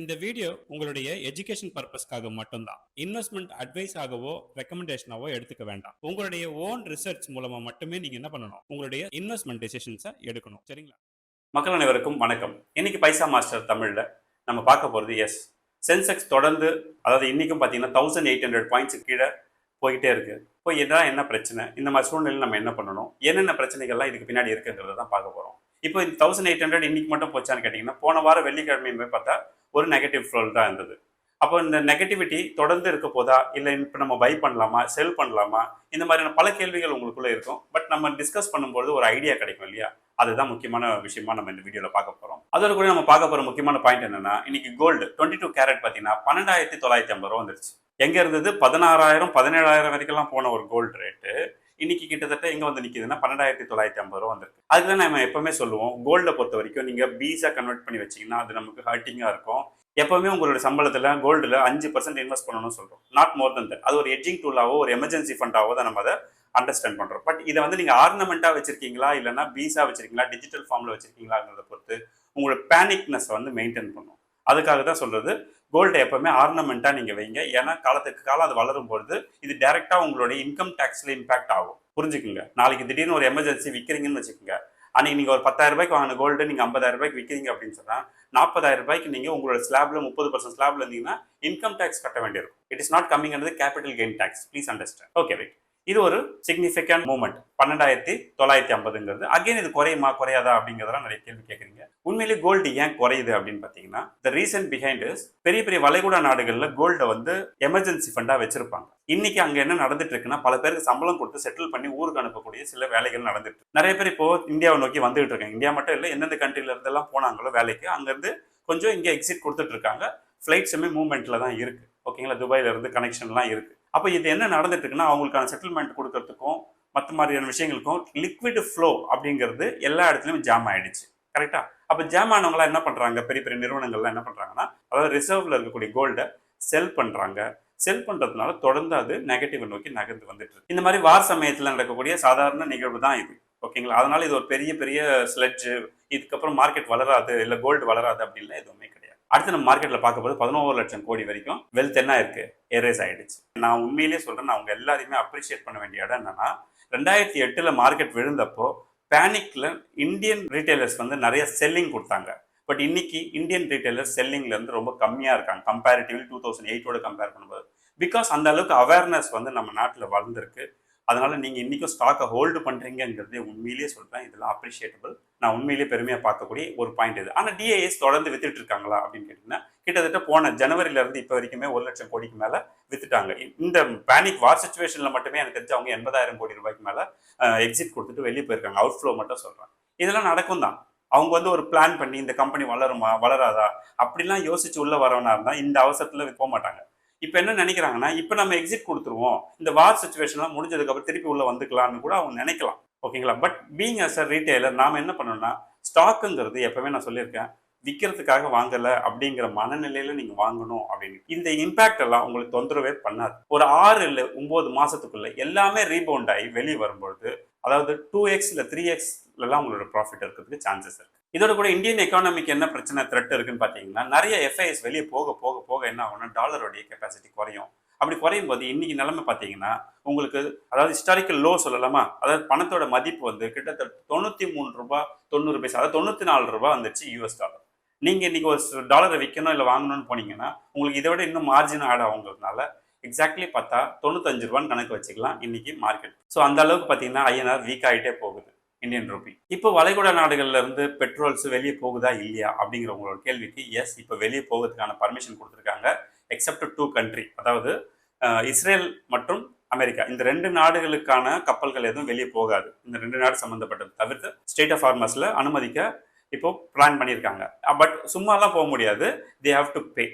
இந்த வீடியோ உங்களுடைய எஜுகேஷன் பர்பஸ்க்காக மட்டும்தான். இன்வெஸ்ட்மெண்ட் அட்வைஸ் ஆகவோ ரெக்கமெண்டேஷனாவோ எடுத்துக்க வேண்டாம். உங்களுடைய ஓன் ரிசர்ச் மூலமா மட்டுமே நீங்க என்ன பண்ணணும், உங்களுடைய இன்வெஸ்ட்மெண்ட் டெசிஷன்ஸை எடுக்கணும். சரிங்களா? மக்கள் அனைவருக்கும் வணக்கம். இன்னைக்கு பைசா மாஸ்டர் தமிழ்ல நம்ம பார்க்க போறது சென்செக்ஸ் தொடர்ந்து, அதாவது இன்னைக்கும் பார்த்தீங்கன்னா 1800 பாயிண்ட்ஸ் கீழே போயிட்டே இருக்கு. இப்போ என்ன பிரச்சனை, இந்த மாதிரி சூழ்நிலையில் நம்ம என்ன பண்ணணும், என்னென்ன பிரச்சனைகள்லாம் இதுக்கு பின்னாடி இருக்குங்கிறத தான் பார்க்க போறோம். இப்போ இந்த 1800 இன்னைக்கு மட்டும் போச்சான்னு கேட்டிங்கன்னா, போன வாரம் வெள்ளிக்கிழமை பார்த்தா ஒரு நெகட்டிவ் ஃப்ளோல் தான் இருந்தது. அப்போ இந்த நெகட்டிவிட்டி தொடர்ந்து இருக்க போதா, இல்லை இப்போ நம்ம பை பண்ணலாமா, செல் பண்ணலாமா, இந்த மாதிரியான பல கேள்விகள் உங்களுக்குள்ள இருக்கும். பட் நம்ம டிஸ்கஸ் பண்ணும்போது ஒரு ஐடியா கிடைக்கும் இல்லையா? அதுதான் முக்கியமான விஷயமா நம்ம இந்த வீடியோல பார்க்க போறோம். அதோட கூட நம்ம பார்க்க போற முக்கியமான பாயிண்ட் என்னன்னா, இன்னைக்கு கோல்டு 22 கேரட் பார்த்தீங்கன்னா 12,950 ரூபா வந்துருச்சு. எங்க இருந்தது 16,000 17,000 வரைக்கும் போன ஒரு கோல்டு ரேட்டு இன்னைக்கு கிட்டத்தட்ட எங்க வந்து நிக்குதுன்னா 12,950 ரூபா வந்திருக்கு. அதுதான் நம்ம எப்பவுமே சொல்லுவோம், கோல்டை பொறுத்த வரைக்கும் நீங்க பீஸா கன்வெர்ட் பண்ணி வச்சீங்கன்னா அது நமக்கு ஹர்ட்டிங்கா இருக்கும். எப்பவுமே உங்களோட சம்பளத்துல கோல்டுல 5% இன்வெஸ்ட் பண்ணணும்னு சொல்றோம், நாட் மோர் தன் தட். அது ஒரு எட்ஜிங் டூலாவோ ஒரு எமர்ஜென்சி ஃபண்டாவோ தான் நம்ம அதை அண்டர்ஸ்டாண்ட் பண்றோம். பட் இதை வந்து நீங்க ஆர்னமெண்டா வச்சிருக்கீங்களா, இல்லைன்னா பீஸா வச்சிருக்கீங்களா, டிஜிட்டல் ஃபார்ம்ல வச்சிருக்கீங்களாங்கிறத பொறுத்து உங்களோட பேனிக்னஸ் வந்து மெயின்டைன் பண்ணும். அதுக்காக தான் சொல்றது, கோல்டு எப்பவுமே ஆர்னமெண்டா நீங்க வைங்க. ஏன்னா காலத்துக்கு காலம் அது வளரும் பொழுது இது டைரக்டா உங்களுடைய இன்கம் டேக்ஸ்ல இம்பாக்ட் ஆகும். புரிஞ்சுக்குங்க. நாளைக்கு திடீர்னு ஒரு எமர்ஜென்சி விற்கிறீங்கன்னு வச்சுக்கோங்க, அன்னைக்கு நீங்க ஒரு 10,000 ரூபாய்க்கு வாங்கின கோல்டு நீங்க 50,000 ரூபாய்க்கு விற்கிறீங்க அப்படின்னு சொன்னா 40,000 ரூபாய்க்கு நீங்க உங்களோட ஸ்லாப்ல 30% ஸ்லாப்ல இருந்தீங்கன்னா இன்கம் டேக்ஸ் கட்ட வேண்டியிருக்கும். It is not coming under capital gain tax. Please understand. Okay, right. இது ஒரு சிக்னிஃபிகண்ட் மூவ்மெண்ட். 12,950ங்கிறது அகைன் இது குறையுமா குறையாதா அப்படிங்கிறதெல்லாம் நிறைய கேள்வி கேட்குறீங்க. உண்மையிலேயே கோல்டு ஏன் குறையுது அப்படின்னு பார்த்தீங்கன்னா, த ரீசன் பிஹைண்ட் இஸ் பெரிய பெரிய வளைகுடா நாடுகளில் கோல்டை வந்து எமர்ஜென்சி ஃபண்டாக வச்சிருப்பாங்க. இன்னைக்கு அங்கே என்ன நடந்துட்டு இருக்குன்னா, பல பேருக்கு சம்பளம் கொடுத்து செட்டில் பண்ணி ஊருக்கு அனுப்பக்கூடிய சில வேலைகள் நடந்துட்டு இருக்கு. நிறைய பேர் இப்போ இந்தியாவை நோக்கி வந்துகிட்டு இருக்காங்க. இந்தியா மட்டும் இல்லை, எந்தெந்த கண்ட்ரில இருந்தெல்லாம் போனாங்களோ வேலைக்கு, அங்கேருந்து கொஞ்சம் இங்கே எக்ஸிட் கொடுத்துட்டு இருக்காங்க. ஃப்ளைட்ஸுமே மூவ்மெண்ட்ல தான் இருக்கு. ஓகேங்களா? துபாயில இருந்து கனெக்ஷன்லாம் இருக்கு. அப்போ இது என்ன நடந்துட்டு இருக்குன்னா, அவங்களுக்கான செட்டில்மெண்ட் கொடுக்கறதுக்கும் மற்ற மாதிரியான விஷயங்களுக்கும் லிக்விட் ஃப்ளோ அப்படிங்கிறது எல்லா இடத்துலையும் ஜாம் ஆயிடுச்சு. கரெக்டா? அப்போ ஜாம் ஆனவங்களாம் என்ன பண்றாங்க, பெரிய பெரிய நிறுவனங்கள்லாம் என்ன பண்றாங்கன்னா, அதாவது ரிசர்வ்ல இருக்கக்கூடிய கோல்டை செல் பண்றாங்க. செல் பண்றதுனால தொடர்ந்து அது நெகட்டிவ் நோக்கி நகர்ந்து வந்துட்டு இருக்கு. இந்த மாதிரி வார் சமயத்தில் நடக்கக்கூடிய சாதாரண நிகழ்வு தான் இது. ஓகேங்களா? அதனால இது ஒரு பெரிய பெரிய ஸ்லெட்ஜ், இதுக்கப்புறம் மார்க்கெட் வளராது, இல்லை கோல்டு வளராது அப்படின்லாம் எதுவுமே கிடையாது. அடுத்து நம்ம மார்க்கெட்ல பார்க்க போது 11 லட்சம் கோடி வரைக்கும் வெல்த் என்ன இருக்கு, எரேஸ் ஆயிடுச்சு. நான் உண்மையிலேயே சொல்றேன், நான் அவங்க எல்லாரையுமே அப்ரிஷியேட் பண்ண வேண்டிய இடம் என்னன்னா, 2008 மார்க்கெட் விழுந்தப்போ பேனிக்ல இந்தியன் ரீட்டைலர்ஸ் வந்து நிறைய செல்லிங் கொடுத்தாங்க. பட் இன்னைக்கு இந்தியன் ரீட்டைலர்ஸ் செல்லிங்ல இருந்து ரொம்ப கம்மியா இருக்காங்க கம்பேரிட்டிவ்லி 2008 கம்பேர் பண்ணும்போது. பிகாஸ் அந்த அளவுக்கு அவேர்னஸ் வந்து நம்ம நாட்டில் வளர்ந்துருக்கு. அதனால நீங்க இன்னைக்கும் ஸ்டாக்கை ஹோல்டு பண்றீங்கிறதே உண்மையிலேயே சொல்றேன், இதெல்லாம் அப்ரிஷியேட்டபிள். நான் உண்மையிலேயே பெருமையா பார்க்கக்கூடிய ஒரு பாயிண்ட் இது. ஆனா டிஏஎஸ் தொடர்ந்து வித்துட்டு இருக்காங்களா அப்படின்னு கேட்டீங்கன்னா, கிட்டத்தட்ட போன ஜனவரில இருந்து இப்போ வரைக்குமே 1 லட்சம் கோடிக்கு மேல வித்துட்டாங்க. இந்த பேனிக் வார் சிச்சுவேஷன்ல மட்டுமே எனக்கு தெரிஞ்சு அவங்க 80,000 கோடி ரூபாய்க்கு மேல எக்ஸிட் கொடுத்துட்டு வெளியே போயிருக்காங்க. அவுட் ஃப்ளோ மட்டும் சொல்றேன். இதெல்லாம் நடக்கும் தான். அவங்க வந்து ஒரு பிளான் பண்ணி இந்த கம்பெனி வளருமா வளராதா அப்படிலாம் யோசிச்சு உள்ள வரவனா இருந்தா இந்த அவசரத்துல போக மாட்டாங்க. இப்போ என்ன நினைக்கிறாங்கன்னா, இப்போ நம்ம எக்ஸிட் கொடுத்துருவோம், இந்த வார் சிச்சுவேஷன்லாம் முடிஞ்சதுக்கு அப்புறம் திருப்பி உள்ள வந்துக்கலாம்னு கூட அவங்க நினைக்கலாம். ஓகேங்களா? But being as a retailer நாம என்ன பண்ணணும்னா, ஸ்டாக்குங்கிறது எப்பவுமே நான் சொல்லியிருக்கேன், விற்கிறதுக்காக வாங்கல அப்படிங்கிற மனநிலையில நீங்க வாங்கணும் அப்படின்னு. இந்த இம்பாக்ட் எல்லாம் உங்களுக்கு தொந்தரவே பண்ணாது. ஒரு 6 இல்லை 9 மாசத்துக்குள்ள எல்லாமே ரீபவுண்ட் ஆகி வெளியே வரும்பொழுது, அதாவது 2x இல்ல 3x எல்லாம் உங்களோட ப்ராஃபிட் இருக்கிறதுக்கு சான்சஸ் இருக்கு. இதோட கூட இந்தியன் எக்கானமிக்கு என்ன பிரச்சனை த்ரெட் இருக்குன்னு பாத்தீங்கன்னா, நிறைய FIIs வெளியே போக போக போக என்ன ஆகும்னா, டாலருடைய கெப்பாசிட்டி குறையும். அப்படி குறையும் போது இன்னைக்கு நிலைமை பார்த்தீங்கன்னா, உங்களுக்கு அதாவது ஹிஸ்டாரிக்கல் லோ சொல்லலாமா, அதாவது பணத்தோட மதிப்பு வந்து கிட்டத்தட்ட 93 ரூபாய் 90 பைசா, அதாவது 94 ரூபாய் வந்துச்சு US டாலர். நீங்க இன்னைக்கு ஒரு டாலரை விற்கணும் இல்லை வாங்கணும்னு போனீங்கன்னா, உங்களுக்கு இதை விட இன்னும் மார்ஜின் ஆட் ஆகுங்கிறதுனால எக்ஸாக்ட்லி பார்த்தா 95 ரூபான்னு கணக்கு வச்சுக்கலாம் இன்னைக்கு மார்க்கெட். ஸோ அந்த அளவுக்கு பார்த்தீங்கன்னா INR வீக் ஆகிட்டே போகுது, இந்தியன் ரூபி. இப்போ வளைகுடா நாடுகள்ல இருந்து பெட்ரோல்ஸ் வெளியே போகுதா இல்லையா அப்படிங்கிற உங்களோட கேள்விக்கு எஸ், இப்போ வெளியே போகிறதுக்கான பர்மிஷன் கொடுத்துருக்காங்க. எக்ஸப்ட் 2 கண்ட்ரி, அதாவது இஸ்ரேல் மற்றும் அமெரிக்கா, இந்த 2 நாடுகளுக்கான கப்பல்கள் எதுவும் வெளியே போகாது. இந்த 2 நாடு சம்பந்தப்பட்டது தவிர்த்து ஸ்டேட் ஆஃப் ஃபார்மர்ஸ்ல அனுமதிக்க இப்போ பிளான் பண்ணியிருக்காங்க. பட் சும்மாலாம் போக முடியாது, தே ஹாவ் டு பே.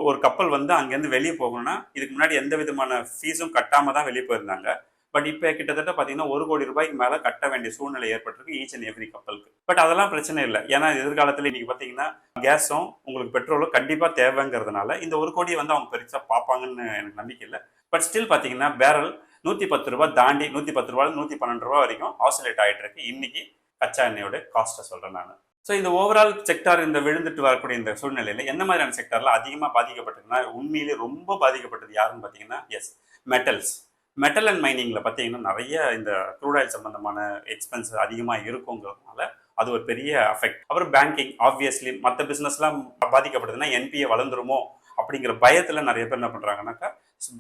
ஒரு கப்பல் வந்து அங்கேருந்து வெளியே போகணும்னா இதுக்கு முன்னாடி எந்த விதமான ஃபீஸும் கட்டாம தான் வெளியே போயிருந்தாங்க. பட் இப்போ கிட்டத்தட்ட பார்த்தீங்கன்னா 1 கோடி ரூபாய்க்கு மேலே கட்ட வேண்டிய சூழ்நிலை ஏற்பட்டிருக்கு ஈச் அண்ட் எவ்ரி கப்பலுக்கு. பட் அதெல்லாம் பிரச்சனை இல்லை, ஏன்னா எதிர்காலத்தில் இன்னைக்கு பார்த்தீங்கன்னா கேஸும் உங்களுக்கு பெட்ரோலும் கண்டிப்பாக தேவைங்கிறதுனால இந்த 1 கோடியை வந்து அவங்க பெருசாக பார்ப்பாங்கன்னு எனக்கு நம்பிக்கை இல்லை. பட் ஸ்டில் பார்த்தீங்கன்னா பேரல் 110 ரூபாய் தாண்டி 110 ரூபாய் 112 ரூபாய் வரைக்கும் ஆசிலேட் ஆகிட்டு இருக்கு இன்னைக்கு கச்சா எண்ணெயோட காஸ்ட்டை சொல்கிறேன் நான். ஸோ இந்த ஓவரால் செக்டார் இந்த விழுந்துட்டு வரக்கூடிய இந்த சூழ்நிலையில என்ன மாதிரியான செக்டார்ல அதிகமாக பாதிக்கப்பட்டிருக்குன்னா உண்மையிலே ரொம்ப பாதிக்கப்பட்டது யாருன்னு பார்த்தீங்கன்னா எஸ் மெட்டல்ஸ். மெட்டல் அண்ட் மைனிங்ல பார்த்தீங்கன்னா நிறைய இந்த க்ரூட் ஆயில் சம்பந்தமான எக்ஸ்பென்ஸ் அதிகமாக இருக்குங்கிறதுனால அது ஒரு பெரிய அஃபெக்ட். அப்புறம் பேங்கிங் ஆப்வியஸ்லி மற்ற பிஸ்னஸ்லாம் பாதிக்கப்படுதுன்னா என்பிஏ வளர்ந்துருமோ அப்படிங்கிற பயத்துல நிறைய பேர் என்ன பண்றாங்கன்னாக்கா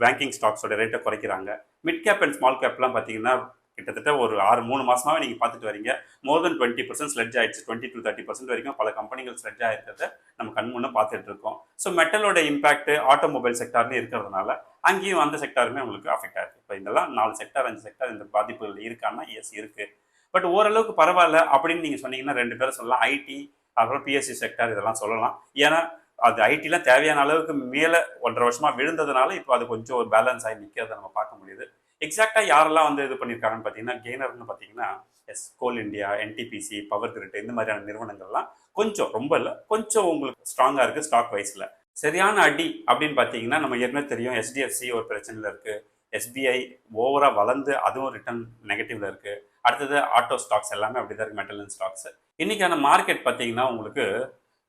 பேங்கிங் ஸ்டாக்ஸோட ரேட்டை குறைக்கிறாங்க. மிட் கேப் அண்ட் ஸ்மால் கேப்லாம் பார்த்தீங்கன்னா கிட்டத்தட்ட ஒரு 3 மாசமாவே நீங்க பார்த்துட்டு வரீங்க. மோர் தென் 20% ஸ்லெட்ஜ் ஆயிடுச்சு. 20 to 30% வரைக்கும் பல கம்பெனிகள் ஸ்லெட்ஜ் ஆயிருக்கிறத நம்ம கண் முன்ன பார்த்துட்டு இருக்கோம். ஸோ மெட்டலோட இம்பாக்ட் ஆட்டோமொபைல் செக்டார்லேயும் இருக்கிறதுனால அங்கேயும் அந்த செக்டாருமே உங்களுக்கு அஃபெக்ட் ஆயிருக்கு. இப்போ இதெல்லாம் 4 செக்டார் 5 செக்டார் இந்த பாதிப்புகள் இருக்கான்னா எஸ் இருக்கு. பட் ஓரளவுக்கு பரவாயில்ல அப்படின்னு நீங்க சொன்னீங்கன்னா 2 பேரும் சொல்லலாம். ஐடி அப்புறம் பிஎஸ்சி செக்டார் இதெல்லாம் சொல்லலாம். ஏன்னா அது ஐடிலாம் தேவையான அளவுக்கு மேலே 1.5 வருஷமா விழுந்ததுனால இப்போ அது கொஞ்சம் ஒரு பேலன்ஸ் ஆகி நிற்கிறத நம்ம பார்க்க முடியுது. எக்ஸாக்டா யாரெல்லாம் வந்து இது பண்ணியிருக்காங்கன்னு பார்த்தீங்கன்னா கெய்னர்னு பார்த்தீங்கன்னா எஸ் கோல் இந்தியா, என்டிபிசி, பவர் கிரிட் இந்த மாதிரியான நிறுவனங்கள்லாம் கொஞ்சம் ரொம்ப இல்லை கொஞ்சம் உங்களுக்கு ஸ்ட்ராங்காக இருக்குது ஸ்டாக் வைஸில். சரியான அடி அப்படின்னு பார்த்தீங்கன்னா நம்ம ஏற்கனவே தெரியும் எஸ்டிஎஃப்சி ஒரு பிரச்சனையில் இருக்குது. எஸ்பிஐ ஓவரா வளர்ந்து அதுவும் ரிட்டர்ன் நெகட்டிவ்ல இருக்கு. அடுத்தது ஆட்டோ ஸ்டாக்ஸ் எல்லாமே அப்படிதான் இருக்கு, மெட்டல் ஸ்டாக்ஸ். இன்னைக்கான மார்க்கெட் பார்த்தீங்கன்னா உங்களுக்கு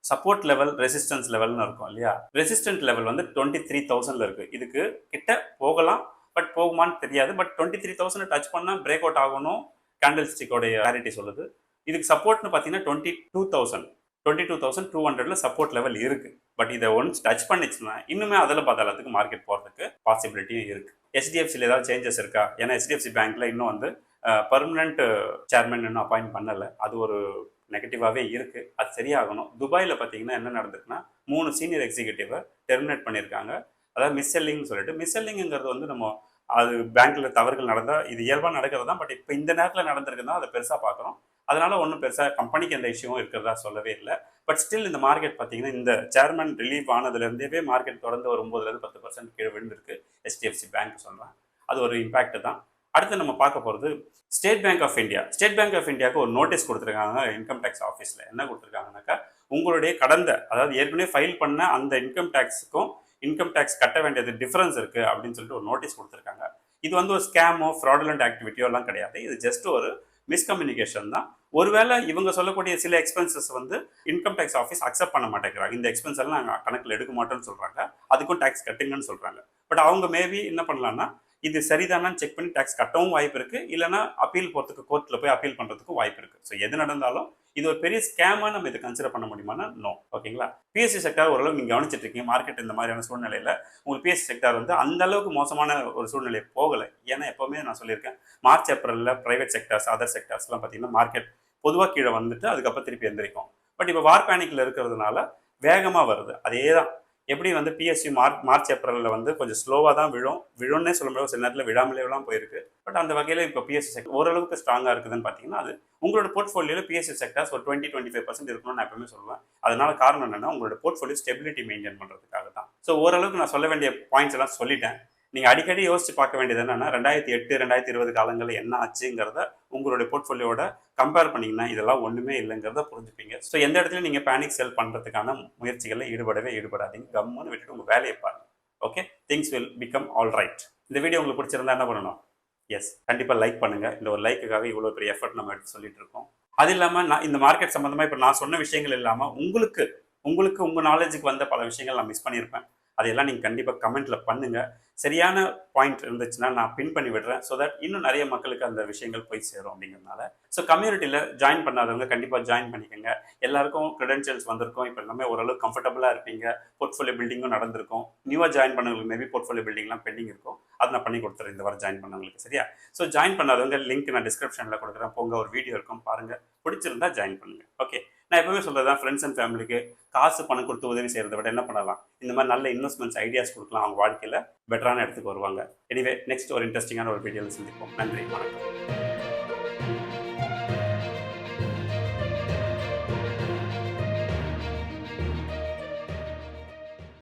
சப்போர்ட் லெவல் ரெசிஸ்டன்ஸ் லெவல்னு இருக்கும் இல்லையா. ரெசிஸ்டன்ட் லெவல் வந்து 23,000ல இருக்கு. இதுக்கு கிட்ட போகலாம் பட் போகுமான்னு தெரியாது. பட் 23,000 டச் பண்ணா பிரேக் அவுட் ஆகணும் கேண்டில் ஸ்டிக்கோடைய கிளாரிட்டி சொல்லுது. இதுக்கு சப்போர்ட்னு பார்த்தீங்கன்னா 22,200ல சப்போர்ட் லெவல் இருக்கு. பட் இதை ஒன்ஸ் டச் பண்ணிச்சுன்னா இன்னுமே அதில் பார்த்தாலத்துக்கு மார்க்கெட் போகிறதுக்கு பாசிபிலிட்டியும் இருக்கு. எஸ்டிஎஃப்சியில் ஏதாவது சேஞ்சஸ் இருக்கா? ஏன்னா எஸ்டிஎஃப்சி பேங்க்ல இன்னும் வந்து பர்மனன்ட் சேர்மன் இன்னும் அப்பாயிண்ட் பண்ணலை. அது ஒரு நெகட்டிவாகவே இருக்கு. அது சரியாகணும். துபாயில் பார்த்தீங்கன்னா என்ன நடந்திருக்குன்னா 3 சீனியர் எக்ஸிக்யூட்டிவை டெர்மினேட் பண்ணியிருக்காங்க. அதாவது மிஸ்செல்லிங்னு சொல்லிட்டு. மிஸ்செல்லிங்கிறது வந்து நம்ம அது பேங்க்ல தவறுகள் நடந்தால் இது இயல்பாக நடக்கிறது தான். பட் இப்போ இந்த நேரத்தில் நடந்திருக்குன்னா அதை பெருசாக பார்க்குறோம். அதனால ஒன்றும் பெருசாக கம்பெனிக்கு எந்த இஷ்யூவும் இருக்கிறதா சொல்லவே இல்லை. பட் ஸ்டில் இந்த மார்க்கெட் பார்த்தீங்கன்னா இந்த சேர்மன் ரிலீவ் ஆனதுலேருந்தே மார்க்கெட் தொடர்ந்து ஒரு 9-10% கீழே விழுந்திருக்கு. எஸ்டிஎஃப்சி பேங்க் சொல்கிறேன். அது ஒரு இம்பாக்ட் தான். அடுத்து நம்ம பார்க்க போகிறது State Bank of India. State Bank of இந்தியாவுக்கு ஒரு நோட்டீஸ் கொடுத்துருக்காங்க இன்கம் டேக்ஸ் ஆஃபீஸில். என்ன கொடுத்துருக்காங்கனாக்கா உங்களுடைய கடந்த அதாவது ஏற்கனவே ஃபைல் பண்ண அந்த இன்கம் டேக்ஸுக்கும் இன்கம் டேக்ஸ் கட்ட வேண்டியது டிஃபரன்ஸ் இருக்குது அப்படின்னு சொல்லிட்டு ஒரு நோட்டீஸ் கொடுத்துருக்காங்க. இது வந்து ஒரு ஸ்கேமோ ஃப்ராடுலண்ட் ஆக்டிவிட்டியோ எல்லாம் கிடையாது. இது ஜஸ்ட் ஒரு மிஸ்கம்யூனிகேஷன் தான். ஒருவேளை இவங்க சொல்லக்கூடிய சில எக்ஸ்பென்சஸ் வந்து இன்கம் டேக்ஸ் ஆஃபீஸ் அக்செப்ட் பண்ண மாட்டேங்கிறாங்க. இந்த எக்ஸ்பென்ஸ் எல்லாம் நாங்கள் கணக்கில் எடுக்க மாட்டோம்னு சொல்கிறாங்க. அதுக்கும் டேக்ஸ் கட்டுங்கன்னு சொல்கிறாங்க. பட் அவங்க மேபி என்ன பண்ணலாம்னா இது சரிதானான்னு செக் பண்ணி டேக்ஸ் கட்டவும் வாய்ப்பு இருக்குது. இல்லைனா அப்பீல் போகிறதுக்கு கோர்ட்டில் போய் அப்பீல் பண்ணுறதுக்கும் வாய்ப்பு இருக்குது. ஸோ எது நடந்தாலும் இது ஒரு பெரிய ஸ்கேமாக நம்ம இதை கன்சிடர் பண்ண முடியுமானா நோ. ஓகேங்களா. பிஎஸ்சி செக்டார் ஓரளவு நீங்கள் கவனிச்சிட்டு இருக்கீங்க. மார்க்கெட் இந்த மாதிரியான சூழ்நிலையில் உங்களுக்கு பிஎஸ்சி செக்டார் வந்து அந்த அளவுக்கு மோசமான ஒரு சூழ்நிலை போகலை. ஏன்னா எப்போவுமே நான் சொல்லியிருக்கேன் மார்ச் ஏப்ரலில் ப்ரைவேட் செக்டார்ஸ் அதர் செக்டார்ஸ்லாம் பார்த்தீங்கன்னா மார்க்கெட் பொதுவாக கீழே வந்துட்டு அதுக்கப்புறம் திருப்பி எந்திரிக்கும். பட் இப்போ வார் பேனிக்கில் இருக்கிறதுனால வேகமாக வருது. அதே தான் எப்படி வந்து பிஎஸ்சி மார்ச் ஏப்ரலில் வந்து கொஞ்சம் ஸ்லோவாக தான் விழும்னே சொல்ல முடியாது. சில நேரத்தில் விழாமலே விழாம போயிருக்கு. பட் அந்த வகையில் இப்போ பிஎஸ்சி செக்டர் ஓரளவுக்கு ஸ்ட்ராங்காக இருக்குதுன்னு பார்த்தீங்கன்னா அது உங்களோட போர்ட்ஃபோலியோவில் பிஎஸ்சி செக்டர்ஸ் ஒரு 20-25% இருக்கணும்னு நான் எப்பவுமே சொல்லுவேன். அதனால காரணம் என்னன்னா உங்களோட போர்ட்ஃபோலியோ ஸ்டெபிலிட்டி மெயின்டைன் பண்ணுறதுக்காக தான். ஸோ ஓரளவுக்கு நான் சொல்ல வேண்டிய பாயிண்ட்ஸ் எல்லாம் சொல்லிட்டேன். நீங்கள் அடிக்கடி யோசிச்சு பார்க்க வேண்டியது என்னன்னா 2008-2020 காலங்களில் என்ன ஆச்சுங்கிறத உங்களுடைய போர்ட்ஃபோலியோட கம்பேர் பண்ணிங்கன்னா இதெல்லாம் ஒன்றுமே இல்லைங்கிறத புரிஞ்சுப்பீங்க. ஸோ எந்த இடத்துல நீங்கள் பேனிக் செல் பண்ணுறதுக்கான முயற்சிகளில் ஈடுபடாதீங்க. கம்முன்னு விட்டுட்டு உங்கள் வேலையை பாருங்க. Okay, things will become all right. இந்த வீடியோ உங்களுக்கு பிடிச்சிருந்தா என்ன பண்ணணும்? எஸ், கண்டிப்பாக லைக் பண்ணுங்கள். இந்த ஒரு லைக்குக்காக இவ்வளோ பெரிய எஃபர்ட் நம்ம எடுத்து சொல்லிட்டு இருக்கோம். அது இல்லாமல் நான் இந்த மார்க்கெட் சம்மந்தமாக இப்போ நான் சொன்ன விஷயங்கள் இல்லாமல் உங்களுக்கு உங்கள் நாலேஜுக்கு வந்த பல விஷயங்கள் நான் மிஸ் பண்ணியிருப்பேன். அதையெல்லாம் நீங்கள் கண்டிப்பாக கமெண்ட்டில் பண்ணுங்கள். சரியான பாயிண்ட் இருந்துச்சுன்னா நான் பின் பண்ணி விடுறேன். ஸோ தட் இன்னும் நிறைய மக்களுக்கு அந்த விஷயங்கள் போய் சேரும் அப்படிங்கிறதுனால. ஸோ கம்யூனிட்டியில் ஜாயின் பண்ணாதவங்க கண்டிப்பாக ஜாயின் பண்ணிக்கோங்க. எல்லாருக்கும் க்ரெடென்ஷியல்ஸ் வந்திருக்கும். இப்போ எல்லாமே ஓரளவு கம்ஃபர்டபுளாக இருப்பீங்க. போர்ட்ஃபோலியோ பில்டிங்கும் நடந்திருக்கும். நியூவாக ஜாயின் பண்ணவங்களுக்கு மேபி போர்ட்ஃபோலியோ பில்டிங்லாம் பெண்டிங் இருக்கும். அதை நான் பண்ணி கொடுத்துறேன் இந்த வாரம் ஜாயின் பண்ணவங்களுக்கு. சரியா? ஸோ ஜாயின் பண்ணாதவங்க லிங்க் நான் டிஸ்கிரிப்ஷனில் கொடுக்குறேன். போங்க, ஒரு வீடியோ இருக்கும் பாருங்கள். பிடிச்சிருந்தா ஜாயின் பண்ணுங்கள். ஓகே, நான் எப்பவுமே சொல்கிறது தான், ஃப்ரெண்ட்ஸ் அண்ட் ஃபேமிலிக்கு காசு பணம் கொடுத்து உதவி செய்கிறத விட என்ன பண்ணலாம், இந்த மாதிரி நல்ல இன்வெஸ்ட்மெண்ட்ஸ் ஐடியாஸ் கொடுக்கலாம். அவங்க வாழ்க்கையில் பெட்டரான இடத்துக்கு வருவாங்க. எனிவே, நெக்ஸ்ட் ஒரு இன்ட்ரெஸ்டிங்கான ஒரு வீடியோவில் சந்திப்போம். நன்றி, வணக்கம்.